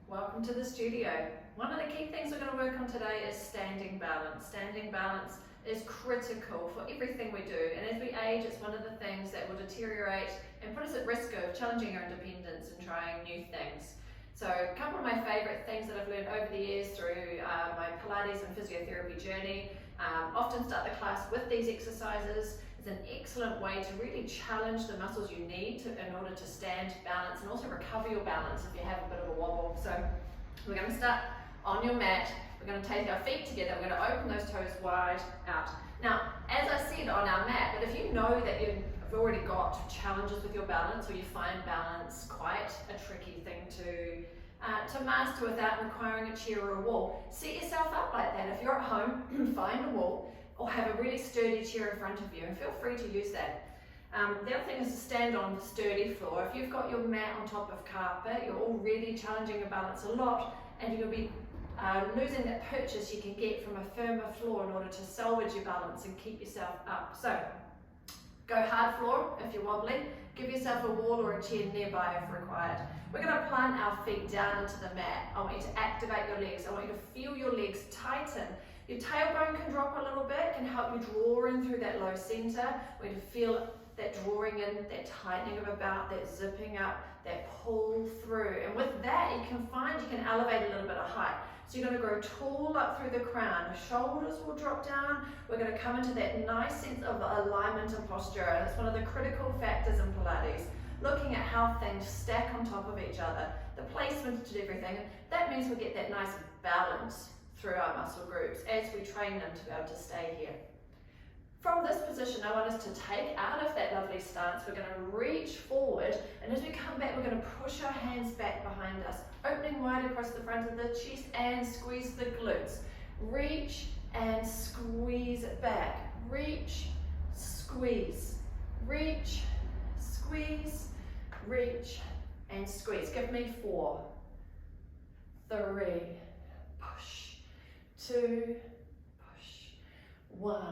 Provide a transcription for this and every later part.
Welcome to the studio. One of the key things we're going to work on today is standing balance. Standing balance is critical for everything we do, and as we age it's one of the things that will deteriorate and put us at risk of challenging our independence and trying new things. So a couple of my favourite things that I've learned over the years through my Pilates and physiotherapy journey, often start the class with these exercises. It's an excellent way to really challenge the muscles you need in order to stand balance and also recover your balance if you have a bit of a wobble. So we're going to start on your mat. We're going to take our feet together. We're going to open those toes wide out. Now, as I said on our mat, but if you know that you've already got challenges with your balance, or you find balance quite a tricky thing to master without requiring a chair or a wall, set yourself up like that. If you're at home, find a wall or have a really sturdy chair in front of you, and feel free to use that. The other thing is to stand on a sturdy floor. If you've got your mat on top of carpet, you're already challenging your balance a lot, and you're going to be losing that purchase you can get from a firmer floor in order to salvage your balance and keep yourself up. So go hard floor if you're wobbly. Give yourself a wall or a chair nearby if required. We're going to plant our feet down into the mat. I want you to activate your legs. I want you to feel your legs tighten. Your tailbone can drop a little bit, can help you draw in through that low center. I want you to feel that drawing in, that tightening of a belt, that zipping up, that pull through. And with that, you can elevate a little bit of height. So you're going to grow tall up through the crown. The shoulders will drop down. We're going to come into that nice sense of alignment and posture. And it's one of the critical factors in Pilates. Looking at how things stack on top of each other, the placement of everything. And that means we get that nice balance through our muscle groups as we train them to be able to stay here. From this position, I want us to take out of that lovely stance. We're going to reach forward, and as we come back, we're going to push our hands back behind us, opening wide across the front of the chest and squeeze the glutes. Reach and squeeze it back. Reach, squeeze, reach, squeeze, reach and squeeze. Give me 4, 3, push, 2, push, 1,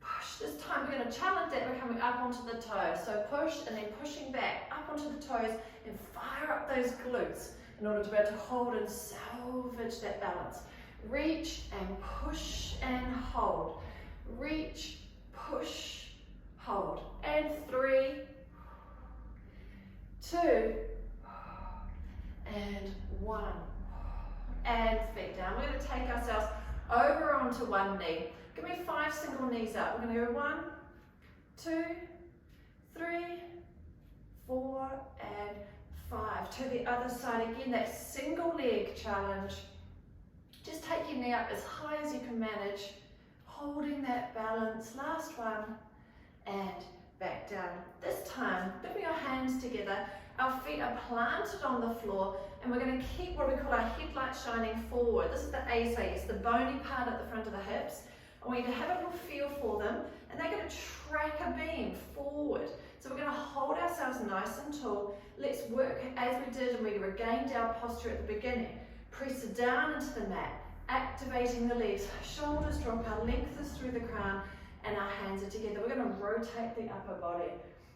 push. This time we're going to challenge that. We're coming up onto the toes. So push and then pushing back up onto the toes and fire up those glutes in order to be able to hold and salvage that balance. Reach and push and hold. Reach, push, hold. And 3, 2, and 1. And feet down. We're going to take ourselves over onto one knee. Give me 5 single knees up. We're going to go 1, 2, 3, 4, and 5. To the other side again, that single leg challenge. Just take your knee up as high as you can manage, holding that balance. Last one, and back down. This time, bring your hands together. Our feet are planted on the floor, and we're going to keep what we call our headlights shining forward. This is the AC, the bony part at the front of the hips. I want you to have a little feel for them, and they're going to track a beam forward. So we're going to hold ourselves nice and tall. Let's work as we did and we regained our posture at the beginning. Press down into the mat, activating the legs. Shoulders drop, our length is through the crown, and our hands are together. We're going to rotate the upper body.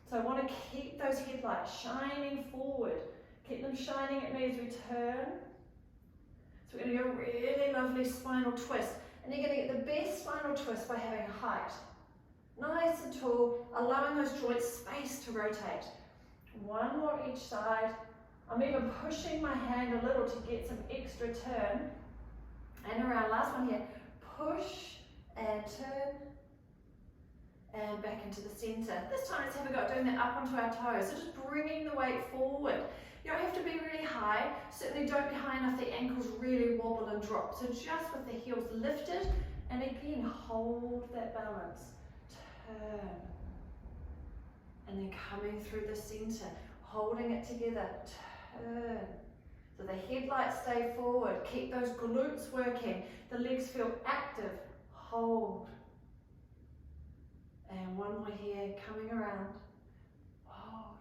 So I want to keep those headlights shining forward. Keep them shining at me as we turn. So we're going to do a really lovely spinal twist. And you're going to get the best spinal twist by having a height. Nice and tall, allowing those joints space to rotate. 1 more each side. I'm even pushing my hand a little to get some extra turn. And around, last one here. Push and turn. And back into the center. This time let's have a go at doing that up onto our toes. So just bringing the weight forward. You don't have to be really high. Certainly don't be high enough the ankles really wobble and drop. So just with the heels lifted, and again hold that balance. Turn. And then coming through the center, holding it together. Turn. So the headlights stay forward. Keep those glutes working. The legs feel active. Hold. And 1 more here, coming around, hold,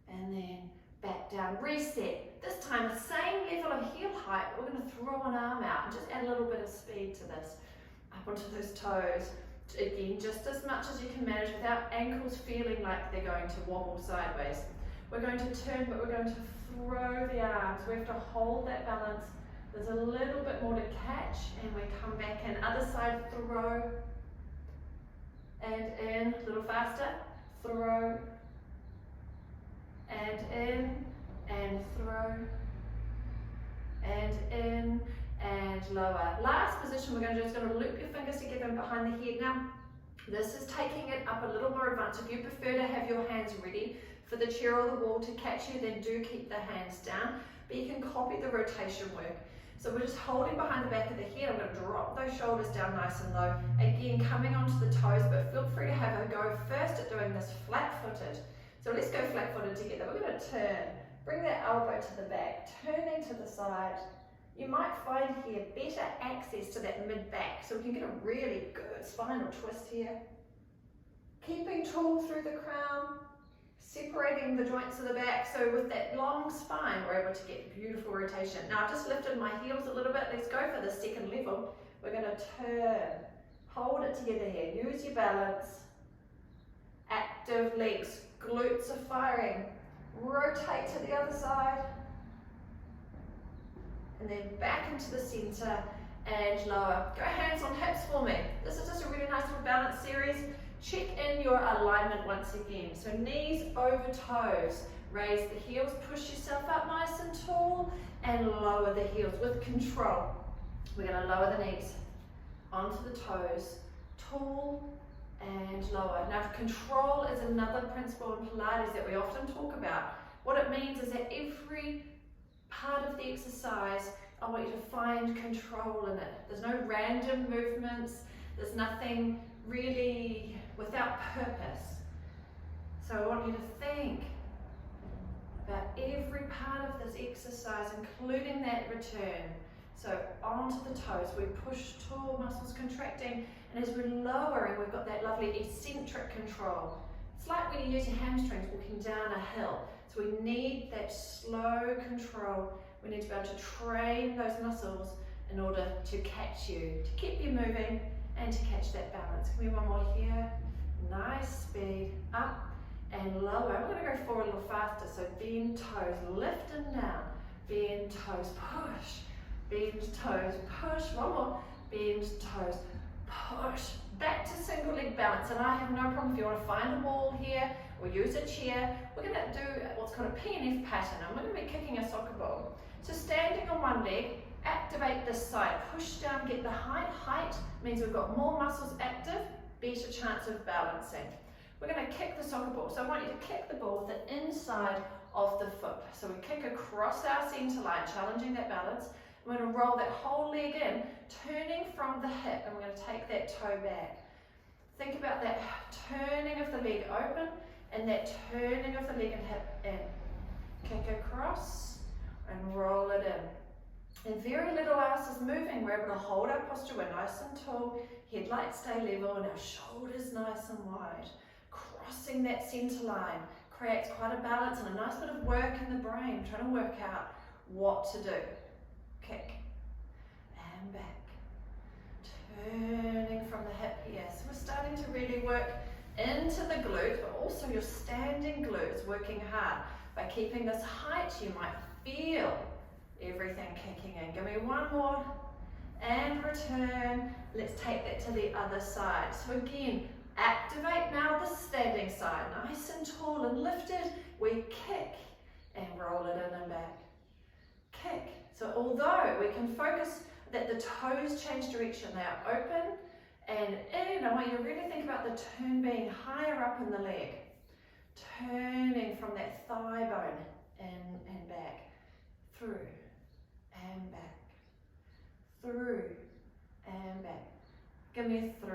and then back down, reset. This time the same level of heel height, but we're going to throw an arm out and just add a little bit of speed to this. Up onto those toes, again, just as much as you can manage without ankles feeling like they're going to wobble sideways. We're going to turn, but we're going to throw the arms. We have to hold that balance. There's a little bit more to catch, and we come back in. Other side, throw, and in, a little faster, throw, and in, and throw, and in, and lower. Last position we're going to do is going to loop your fingers together and behind the head. Now, this is taking it up a little more advanced. If you prefer to have your hands ready for the chair or the wall to catch you, then do keep the hands down, but you can copy the rotation work. So we're just holding behind the back of the head. I'm going to drop those shoulders down nice and low. Again, coming onto the toes, but feel free to have a go first at doing this flat-footed. So let's go flat-footed together. We're going to turn, bring that elbow to the back, turning to the side. You might find here better access to that mid-back, so we can get a really good spinal twist here. Keeping tall through the crown, separating the joints of the back, so with that long spine we're able to get beautiful rotation. Now I've just lifted my heels a little bit. Let's go for the second level. We're going to turn, hold it together here, use your balance, active legs, glutes are firing, rotate to the other side, and then back into the center and lower. Go hands on hips for me. This is just a really nice little balance series. Check in your alignment once again. So knees over toes. Raise the heels, push yourself up nice and tall, and lower the heels with control. We're going to lower the knees onto the toes, tall and lower. Now control is another principle in Pilates that we often talk about. What it means is that every part of the exercise, I want you to find control in it. There's no random movements, there's nothing really without purpose. So I want you to think about every part of this exercise, including that return. So onto the toes, we push tall, muscles contracting, and as we're lowering, we've got that lovely eccentric control. It's like when you use your hamstrings walking down a hill. So we need that slow control. We need to be able to train those muscles in order to catch you, to keep you moving and to catch that balance. Can we have one more here? Nice speed, up and lower. We're going to go forward a little faster. So bend toes, lift and down. Bend toes, push. Bend toes, push. One more. Bend toes, push. Back to single leg balance. And I have no problem if you want to find a wall here or use a chair. We're going to do what's called a PNF pattern. I'm going to be kicking a soccer ball. So standing on one leg, activate this side. Push down, get the height. Height means we've got more muscles active, better chance of balancing. We're going to kick the soccer ball. So I want you to kick the ball with the inside of the foot. So we kick across our center line, challenging that balance. We're going to roll that whole leg in, turning from the hip, and we're going to take that toe back. Think about that turning of the leg open and that turning of the leg and hip in. Kick across and roll it in. And very little else is moving. We're able to hold our posture. We're nice and tall. Headlights stay level and our shoulders nice and wide. Crossing that center line creates quite a balance and a nice bit of work in the brain, trying to work out what to do. Kick and back. Turning from the hip here. So we're starting to really work into the glutes, but also your standing glutes working hard. By keeping this height, you might feel everything kicking in. Give me one more and return. Let's take that to the other side. So again, activate now the standing side. Nice and tall and lifted. We kick and roll it in and back. Kick. So although we can focus that the toes change direction, they are open and in. I want you to really think about the turn being higher up in the leg. Turning from that thigh bone in and back. Through and back. Through and back. Give me 3.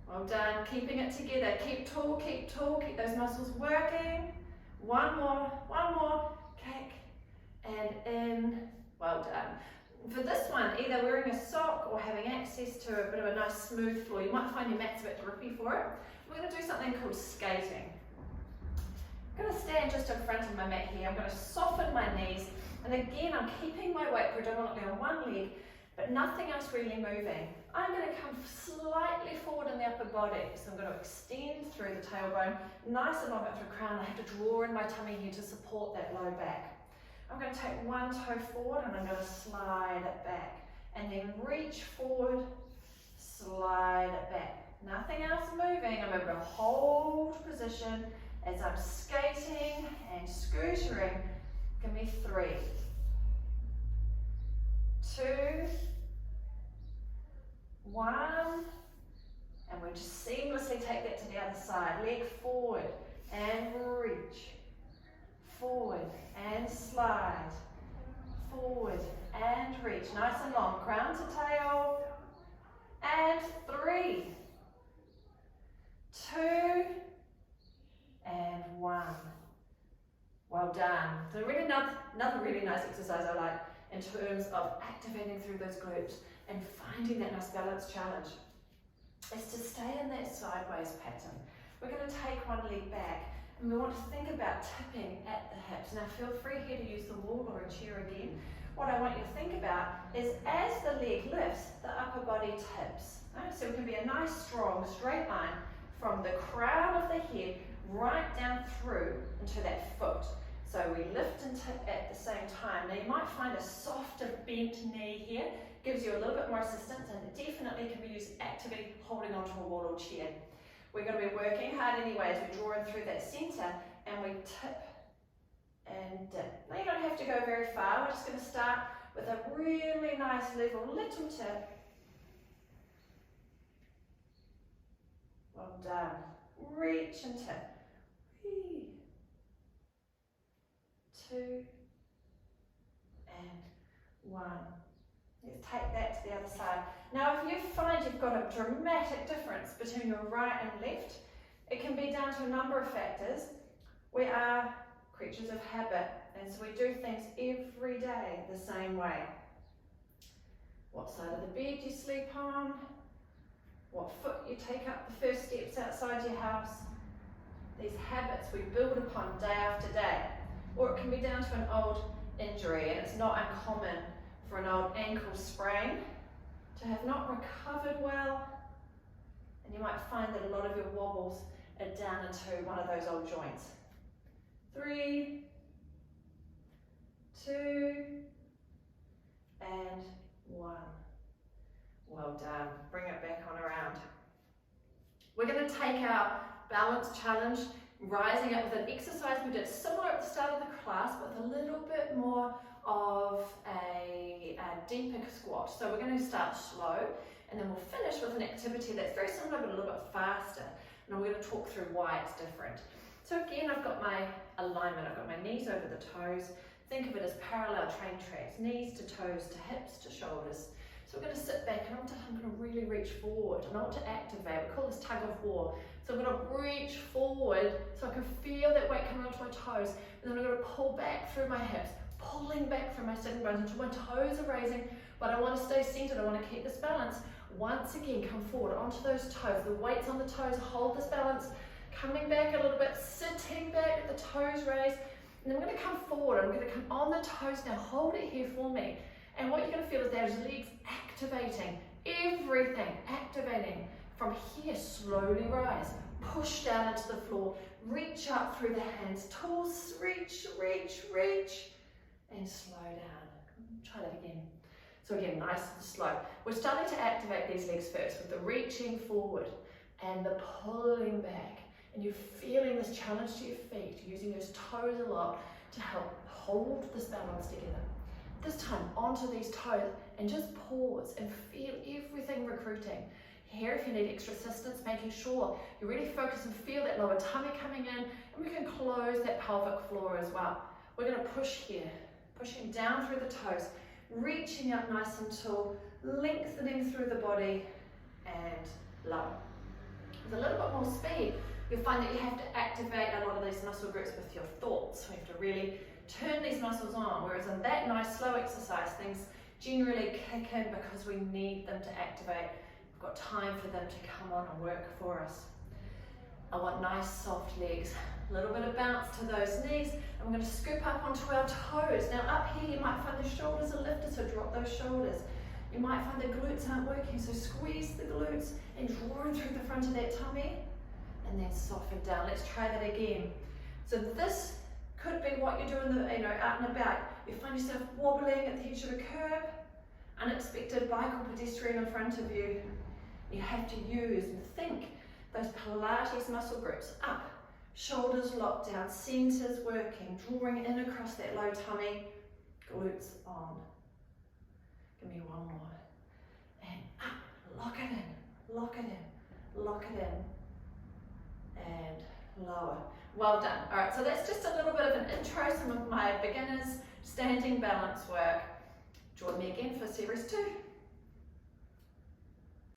Well done. Keeping it together. Keep tall, keep those muscles working. One more. Kick and in. Well done. For this one, either wearing a sock or having access to a bit of a nice smooth floor, you might find your mat's a bit grippy for it. We're going to do something called skating. I'm going to stand just in front of my mat here. I'm going to soften my knees. And again, I'm keeping my weight predominantly on one leg. but nothing else really moving. I'm going to come slightly forward in the upper body, so I'm going to extend through the tailbone, nice and long up through the crown. I have to draw in my tummy here to support that low back. I'm going to take one toe forward and I'm going to slide it back, and then reach forward, slide it back. Nothing else moving. I'm able to hold position as I'm skating and scootering. Give me 3, 2, 1, and we just seamlessly take that to the other side. Leg forward and reach, forward and slide, forward and reach. Nice and long, crown to tail, and 3, 2, and 1. Well done. So really another really nice exercise I like in terms of activating through those glutes and finding that nice balance challenge is to stay in that sideways pattern. We're going to take one leg back and we want to think about tipping at the hips. Now feel free here to use the wall or a chair again. What I want you to think about is as the leg lifts, the upper body tips. Right? So it can be a nice strong straight line from the crown of the head right down through into that foot. So we lift and tip at the same time. Now you might find a softer bent knee here, gives you a little bit more assistance, and it definitely can be used actively holding onto a wall or chair. We're going to be working hard anyway as we draw in through that centre and we tip and dip. Now you don't have to go very far, we're just going to start with a really nice level little tip. Well done. Reach and tip. 2 and 1. Let's take that to the other side. Now if you find you've got a dramatic difference between your right and left, it can be down to a number of factors. We are creatures of habit, and so we do things every day the same way. What side of the bed you sleep on, what foot you take up the first steps outside your house. These habits we build upon day after day. Or it can be down to an old injury, and it's not uncommon for an old ankle sprain to have not recovered well, and you might find that a lot of your wobbles are down into one of those old joints. 3, 2, and 1. Well done. Bring it back on around. We're going to take our balance challenge, rising up with an exercise we did similar at the start of the class, with a little bit more of a deeper squat. So we're going to start slow, and then we'll finish with an activity that's very similar but a little bit faster. And we're going to talk through why it's different. So again, I've got my alignment. I've got my knees over the toes. Think of it as parallel train tracks, knees to toes to hips to shoulders. So we're going to sit back, and I'm going to really reach forward, and I want to activate. We call this tug of war. So I'm going to reach forward so I can feel that weight coming onto my toes, and then I'm going to pull back through my hips, pulling back from my sitting bones until my toes are raising, but I want to stay centered. I want to keep this balance. Once again, come forward onto those toes. The weight's on the toes. Hold this balance. Coming back a little bit, sitting back with the toes raised, and then I'm going to come forward. I'm going to come on the toes now. Hold it here for me. And what you're going to feel is those legs activating, everything activating. From here, slowly rise, push down into the floor, reach up through the hands, toes, reach, reach, reach, and slow down. Try that again. So again, nice and slow. We're starting to activate these legs first with the reaching forward and the pulling back. And you're feeling this challenge to your feet, using those toes a lot to help hold this balance together. This time onto these toes and just pause and feel everything recruiting. Here, if you need extra assistance, making sure you really focus and feel that lower tummy coming in, and we can close that pelvic floor as well. We're going to push here, pushing down through the toes, reaching up nice and tall, lengthening through the body, and lower. With a little bit more speed, you'll find that you have to activate a lot of these muscle groups with your thoughts. We have to really turn these muscles on, whereas in that nice slow exercise, things generally kick in because we need them to activate. We've got time for them to come on and work for us. I want nice soft legs, a little bit of bounce to those knees, and we're going to scoop up onto our toes. Now up here you might find the shoulders are lifted, so drop those shoulders. You might find the glutes aren't working, so squeeze the glutes and draw them through the front of that tummy, and then soften down. Let's try that again. So this could be what you're doing, out and about. You find yourself wobbling at the edge of a curb, unexpected bike or pedestrian in front of you. You have to use and think those Pilates muscle groups up, shoulders locked down, centers working, drawing in across that low tummy, glutes on. Give me one more. And up, lock it in, lock it in, lock it in. And lower. Well done. All right, so that's just a little bit of an intro, some of my beginners standing balance work. Join me again for series 2.